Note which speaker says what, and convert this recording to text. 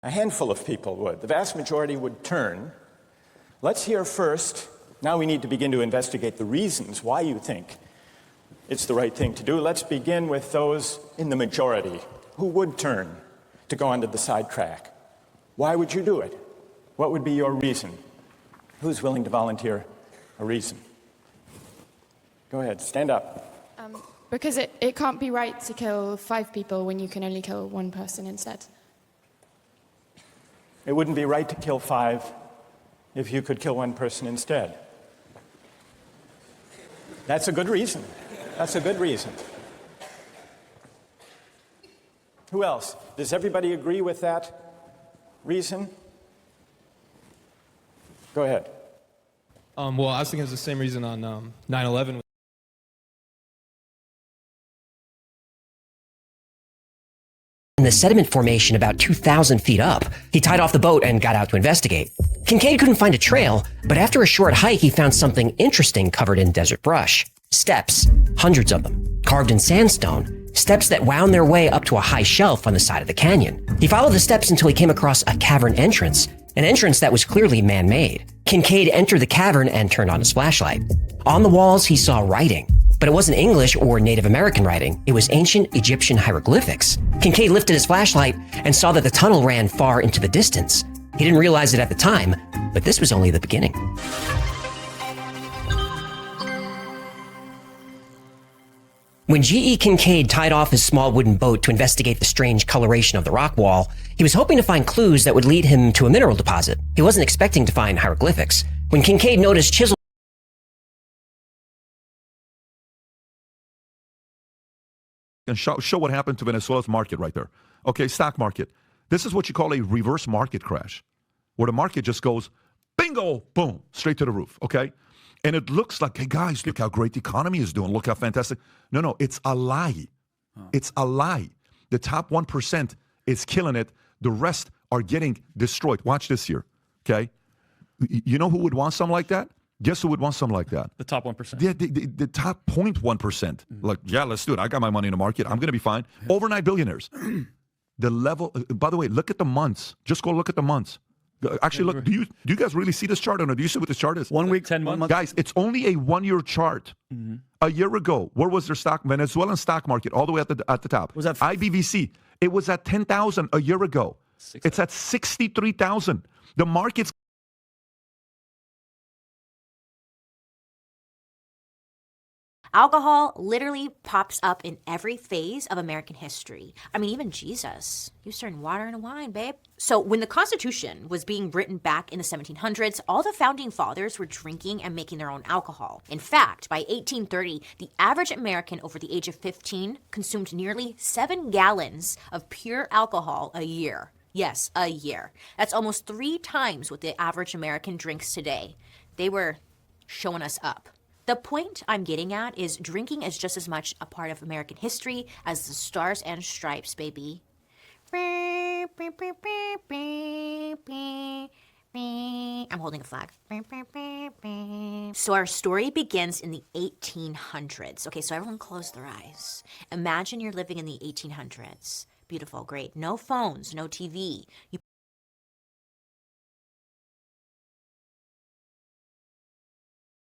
Speaker 1: A handful of people would. The vast majority would turn. Let's hear first. Now we need to begin to investigate the reasons why you think it's the right thing to do. Let's begin with those in the majority who would turn to go onto the sidetrack. Why would you do it? What would be your reason? Who's willing to volunteer a reason? Go ahead, stand up.
Speaker 2: Because it can't be right to kill 5 people when you can only kill 1 person instead.
Speaker 1: It wouldn't be right to kill 5 if you could kill 1 person instead. That's a good reason. That's a good reason. Who else? Does everybody agree with that reason? Go ahead.
Speaker 3: Well, I was thinking it's the same reason on 9/11.
Speaker 4: In the sediment formation about 2,000 feet up, he tied off the boat and got out to investigate. Kincaid couldn't find a trail, but after a short hike, he found something interesting covered in desert brush. Steps, hundreds of them, carved in sandstone, steps that wound their way up to a high shelf on the side of the canyon. He followed the steps until he came across a cavern entrance, an entrance that was clearly man-made. Kincaid entered the cavern and turned on his flashlight. On the walls, he saw writing. But it wasn't English or Native American writing. It was ancient Egyptian hieroglyphics. Kincaid lifted his flashlight and saw that the tunnel ran far into the distance. He didn't realize it at the time, but this was only the beginning. When G.E. Kincaid tied off his small wooden boat to investigate the strange coloration of the rock wall, he was hoping to find clues that would lead him to a mineral deposit. He wasn't expecting to find hieroglyphics. When Kincaid noticed chisels
Speaker 5: and show what happened to Venezuela's market right there. Okay, stock market. This is what you call a reverse market crash, where the market just goes, bingo, boom, straight to the roof, okay? And it looks like, hey, guys, look how great the economy is doing. Look how fantastic. No, it's a lie. It's a lie. The top 1% is killing it. The rest are getting destroyed. Watch this here, okay? You know who would want something like that? Guess who would want something like that?
Speaker 6: The top 1%.
Speaker 5: The top 0.1%. Like, yeah, let's do it. I got my money in the market. I'm going to be fine. Overnight billionaires. The level, by the way, look at the months. Just go look at the months. Actually, look, do you guys really see this chart or no? Do you see what this chart is?
Speaker 6: 1 week, 10 months.
Speaker 5: Guys, it's only a 1-year chart. A year ago, where was their stock? Venezuelan stock market, all the way at the top.
Speaker 6: Was that
Speaker 5: IBVC? It was at 10,000 a year ago. It's at 63,000. The market's
Speaker 7: Alcohol literally pops up in every phase of American history. I mean, even Jesus used to turn water into wine, babe. So when the Constitution was being written back in the 1700s, all the founding fathers were drinking and making their own alcohol. In fact, by 1830, the average American over the age of 15 consumed nearly 7 gallons of pure alcohol a year. Yes, a year. That's almost 3 times what the average American drinks today. They were showing us up. The point I'm getting at is drinking is just as much a part of American history as the Stars and Stripes, baby. I'm holding a flag. So our story begins in the 1800s. Okay, so everyone close their eyes. Imagine you're living in the 1800s. Beautiful, great. No phones, no TV. You